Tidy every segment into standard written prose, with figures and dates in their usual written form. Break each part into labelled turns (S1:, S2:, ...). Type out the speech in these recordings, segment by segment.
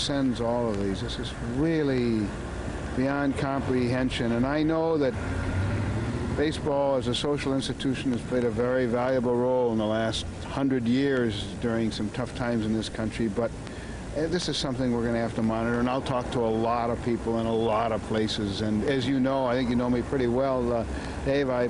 S1: Sends all of these. This is really beyond comprehension, and I know that baseball as a social institution has played a very valuable role in the last 100 years during some tough times in this country, but this is something we're going to have to monitor, and I'll talk to a lot of people in a lot of places. And as you know, I think you know me pretty well, Dave, I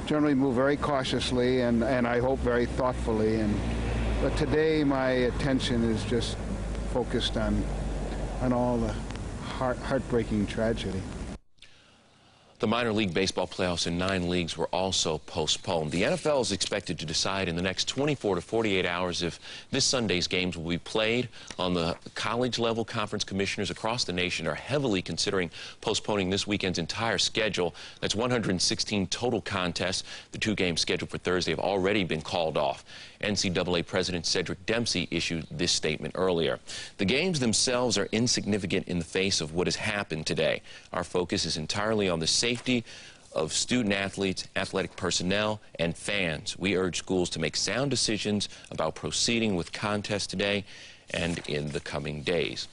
S1: generally move very cautiously and I hope very thoughtfully. But today my attention is just focused on all the heartbreaking tragedy.
S2: The minor league baseball playoffs in 9 leagues were also postponed. The NFL is expected to decide in the next 24 to 48 hours if this Sunday's games will be played. On the college level, conference commissioners across the nation are heavily considering postponing this weekend's entire schedule. That's 116 total contests. The 2 games scheduled for Thursday have already been called off. NCAA President Cedric Dempsey issued this statement earlier. The games themselves are insignificant in the face of what has happened today. Our focus is entirely on the safety of student athletes, athletic personnel, and fans. We urge schools to make sound decisions about proceeding with contests today and in the coming days.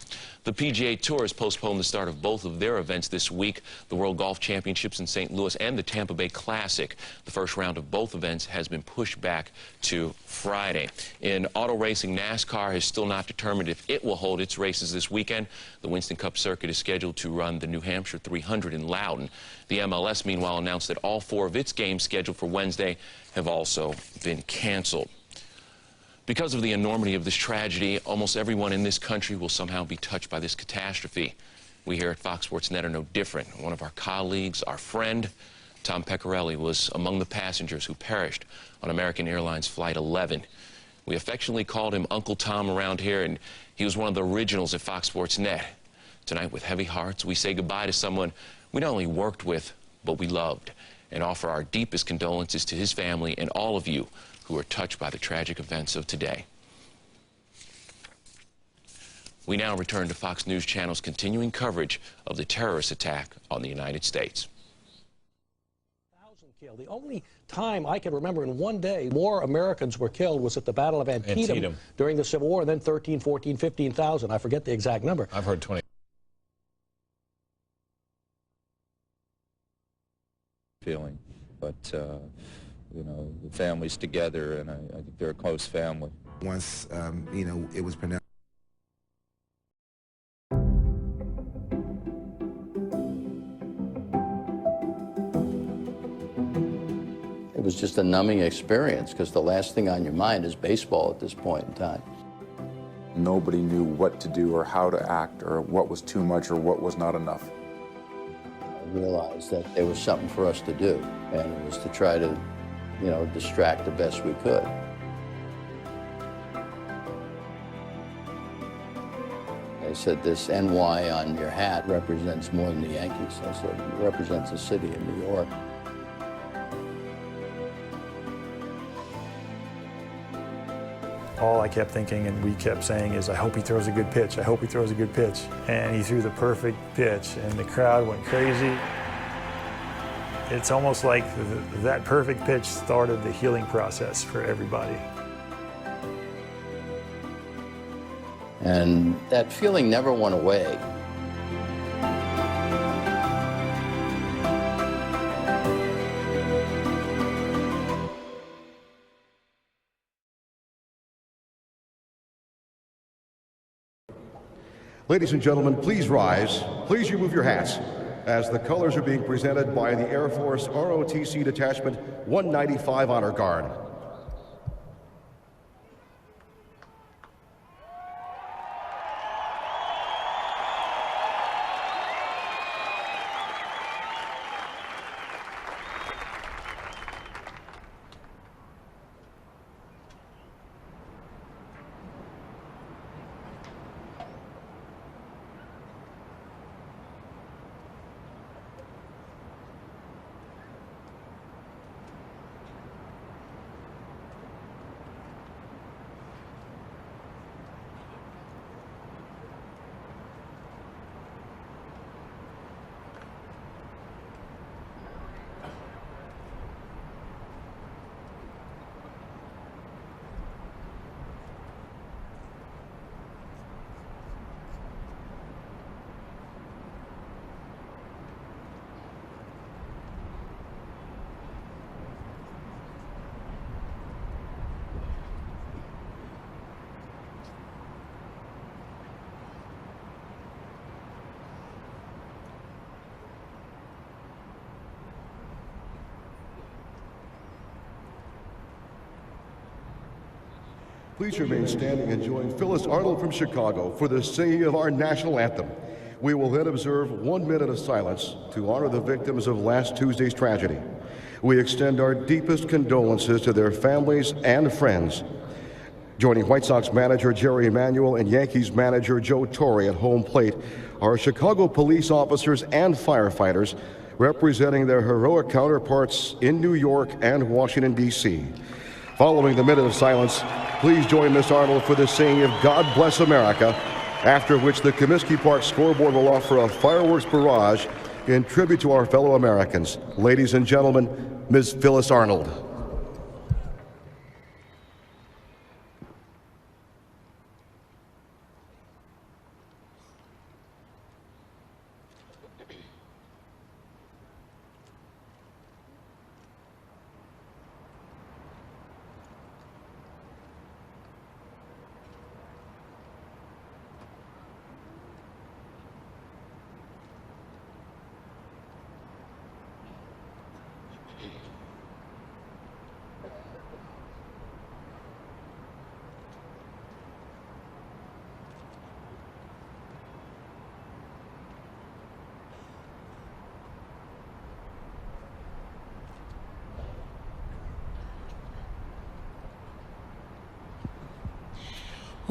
S2: The PGA Tour has postponed the start of both of their events this week, the World Golf Championships in St. Louis and the Tampa Bay Classic. The first round of both events has been pushed back to Friday. In auto racing, NASCAR has still not determined if it will hold its races this weekend. The Winston Cup circuit is scheduled to run the New Hampshire 300 in Loudon. The MLS, meanwhile, announced that all 4 of its games scheduled for Wednesday have also been canceled. Because of the enormity of this tragedy, almost everyone in this country will somehow be touched by this catastrophe. We here at Fox Sports Net are no different. One of our colleagues, our friend, Tom Pecorelli, was among the passengers who perished on American Airlines Flight 11. We affectionately called him Uncle Tom around here, and he was one of the originals at Fox Sports Net. Tonight, with heavy hearts, we say goodbye to someone we not only worked with, but we loved, and offer our deepest condolences to his family and all of you who are touched by the tragic events of today. We now return to Fox News Channel's continuing coverage of the terrorist attack on the United States.
S3: The only time I can remember in one day more Americans were killed was at the Battle of Antietam during the Civil War, and then 13, 14, 15,000. I forget the exact number.
S4: I've heard 20.
S5: Feeling, but you know, the family's together, and I think they're a close family.
S6: Once you know, it was pronounced.
S7: It was just a numbing experience, because the last thing on your mind is baseball at this point in time.
S8: Nobody knew what to do or how to act or what was too much or what was not enough.
S7: I realized that there was something for us to do, and it was to try to, you know, distract the best we could. They said, this NY on your hat represents more than the Yankees. I said, it represents the city of New York.
S9: All I kept thinking, and we kept saying, is I hope he throws a good pitch. I hope he throws a good pitch. And he threw the perfect pitch, and the crowd went crazy. It's almost like that perfect pitch started the healing process for everybody.
S7: And that feeling never went away.
S10: Ladies and gentlemen, please rise. Please remove your hats as the colors are being presented by the Air Force ROTC Detachment 195 Honor Guard. Please remain standing and join Phyllis Arnold from Chicago for the singing of our national anthem. We will then observe 1 minute of silence to honor the victims of last Tuesday's tragedy. We extend our deepest condolences to their families and friends. Joining White Sox manager Jerry Emanuel and Yankees manager Joe Torre at home plate are Chicago police officers and firefighters representing their heroic counterparts in New York and Washington, D.C. Following the minute of silence, please join Miss Arnold for the singing of God Bless America, after which the Comiskey Park scoreboard will offer a fireworks barrage in tribute to our fellow Americans. Ladies and gentlemen, Ms. Phyllis Arnold.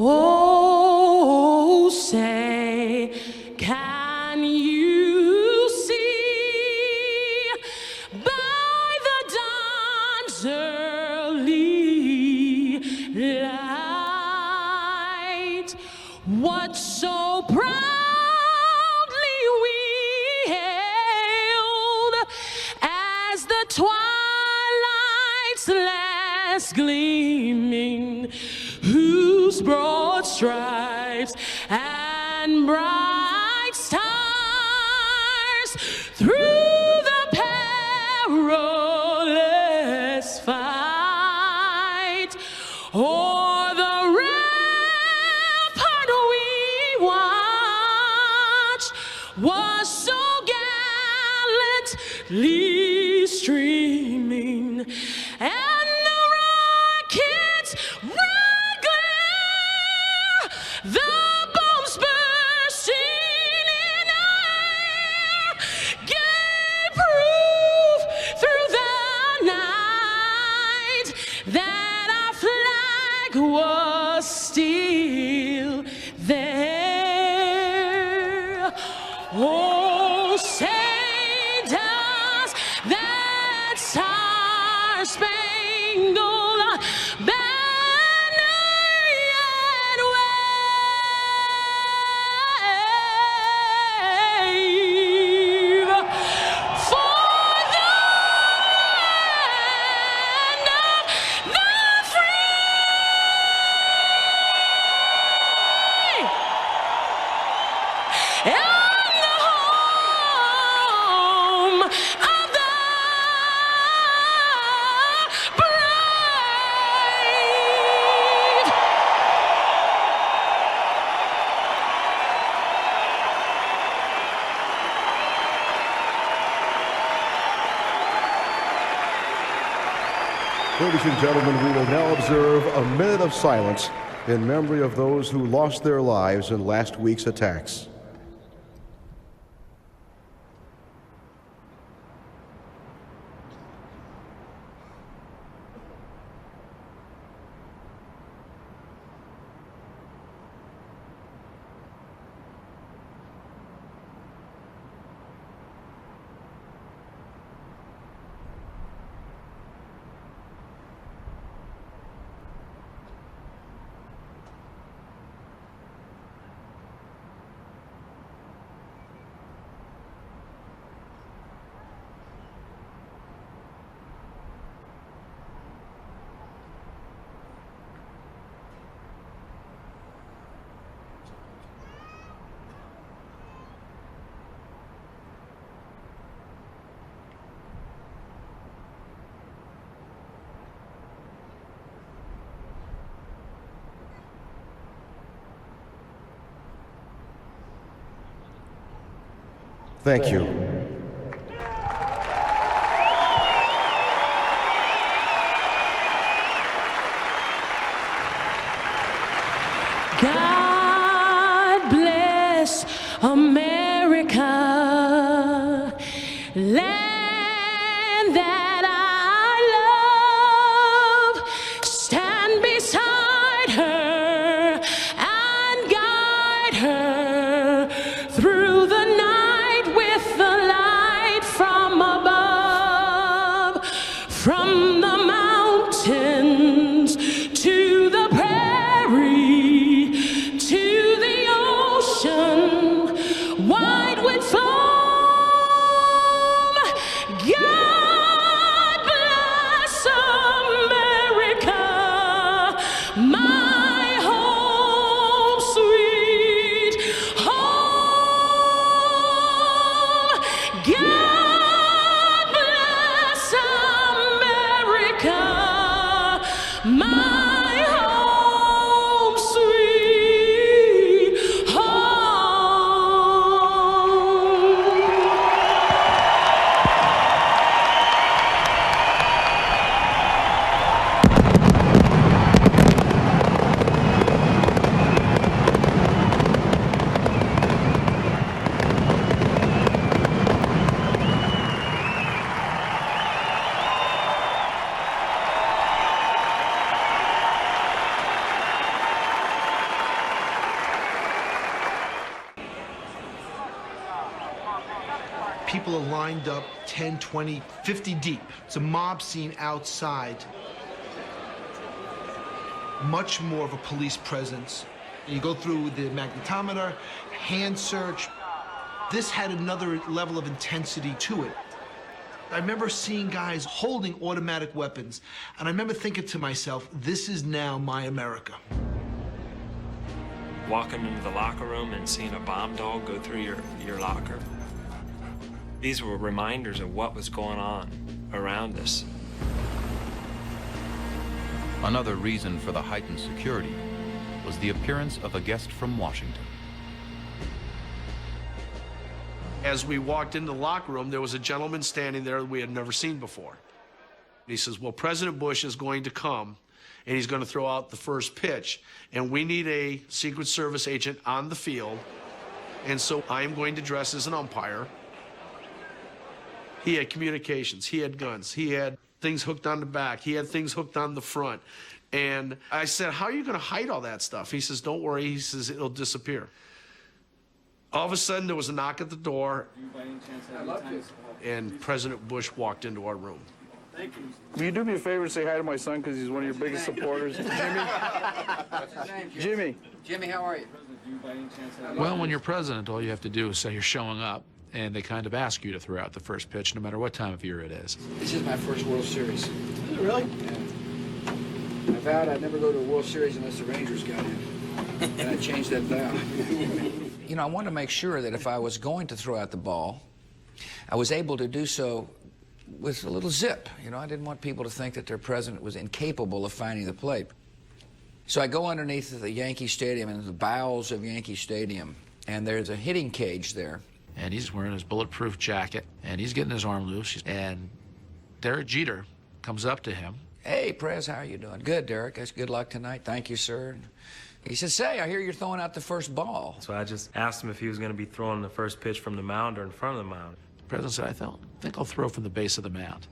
S4: Oh, say, can you see by the dawn's early light what so proudly we hailed as the twilight's last gleaming, whose broad stripes and bright stars through the perilous fight o'er the rampart we watched was so gallantly streaming, and the rockets the bombs bursting in air gave proof through the night that our flag was still there. Oh, say does that star-spangled banner yet wave for the land of the free and the home of the brave.
S10: Ladies and gentlemen, we will now observe a minute of silence in memory of those who lost their lives in last week's attacks. Thank you.
S4: white with foam. God bless America, my home, sweet home. God bless America, my home, sweet home.
S11: People are lined up 10, 20, 50 deep. It's a mob scene outside. Much more of a police presence. You go through the magnetometer, hand search. This had another level of intensity to it. I remember seeing guys holding automatic weapons, and I remember thinking to myself, this is now my America.
S12: Walking into the locker room and seeing a bomb dog go through your locker. These were reminders of what was going on around us.
S13: Another reason for the heightened security was the appearance of a guest from Washington.
S11: As we walked into the locker room, there was a gentleman standing there that we had never seen before. He says, well, President Bush is going to come, and he's going to throw out the first pitch, and we need a Secret Service agent on the field, and so I am going to dress as an umpire. He had communications, he had guns, he had things hooked on the back, he had things hooked on the front. And I said, how are you going to hide all that stuff? He says, don't worry, he says, it'll disappear. All of a sudden, there was a knock at the door, and President Bush walked into our room.
S14: Thank you. Will you do me a favor and say hi to my son, because he's one of your biggest supporters? Jimmy.
S15: Jimmy, how are you?
S16: Well, when you're president, all you have to do is say you're showing up, and they kind of ask you to throw out the first pitch, no matter what time of year it is.
S15: This is my first World Series.
S11: Is it really?
S15: Yeah. I vowed I'd never go to a World Series unless the Rangers got in. And I changed that vow. You know, I wanted to make sure that if I was going to throw out the ball, I was able to do so with a little zip. You know, I didn't want people to think that their president was incapable of finding the plate. So I go underneath the Yankee Stadium, in the bowels of Yankee Stadium, and there's a hitting cage there.
S16: And he's wearing his bulletproof jacket, and he's getting his arm loose, and Derek Jeter comes up to him.
S15: Hey, Prez, how are you doing? Good, Derek. That's good luck tonight. Thank you, sir. He says, say, I hear you're throwing out the first ball.
S12: So I just asked him if he was going to be throwing the first pitch from the mound or in front of the mound.
S16: The president said, I think I'll throw from the base of the mound.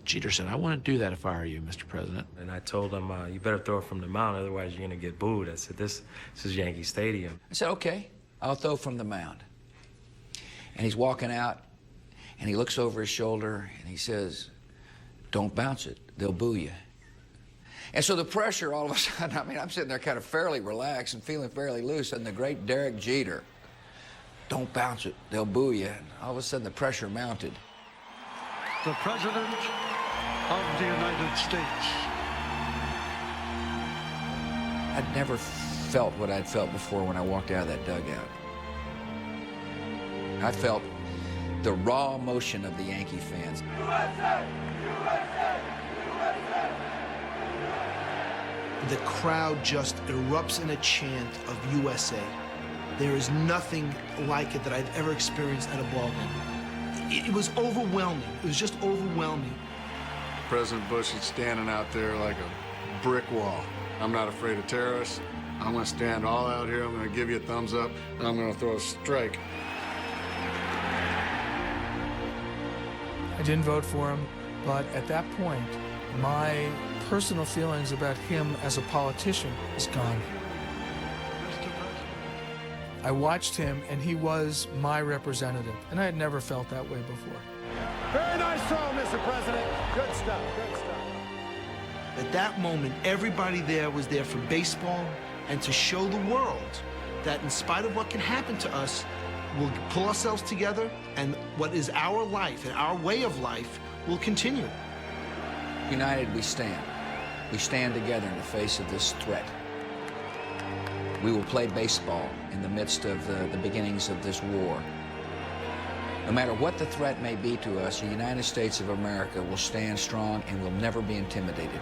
S16: Jeter said, I want to do that if I were you, Mr. President.
S12: And I told him, you better throw it from the mound, otherwise you're going to get booed. I said, this is Yankee Stadium.
S15: I said, okay, I'll throw from the mound. And he's walking out, and he looks over his shoulder, and he says, don't bounce it. They'll boo you. And so the pressure, all of a sudden, I mean, I'm sitting there kind of fairly relaxed and feeling fairly loose, and the great Derek Jeter, don't bounce it. They'll boo you. And all of a sudden, the pressure mounted.
S17: The President of the United States.
S15: I'd never felt what I'd felt before when I walked out of that dugout. I felt the raw emotion of the Yankee fans.
S11: USA! USA! USA! The crowd just erupts in a chant of USA. There is nothing like it that I've ever experienced at a ball game. It was overwhelming. It was just overwhelming.
S18: President Bush is standing out there like a brick wall. I'm not afraid of terrorists. I'm going to stand all out here. I'm going to give you a thumbs up, and I'm going to throw a strike.
S19: I didn't vote for him, but at that point, my personal feelings about him as a politician is gone. I watched him, and he was my representative, and I had never felt that way before.
S17: Very nice throw, Mr. President. Good stuff, good stuff.
S11: At that moment, everybody there was there for baseball and to show the world that in spite of what can happen to us, we'll pull ourselves together, and what is our life and our way of life will continue.
S15: United we stand. We stand together in the face of this threat. We will play baseball in the midst of the beginnings of this war. No matter what the threat may be to us, the United States of America will stand strong and will never be intimidated.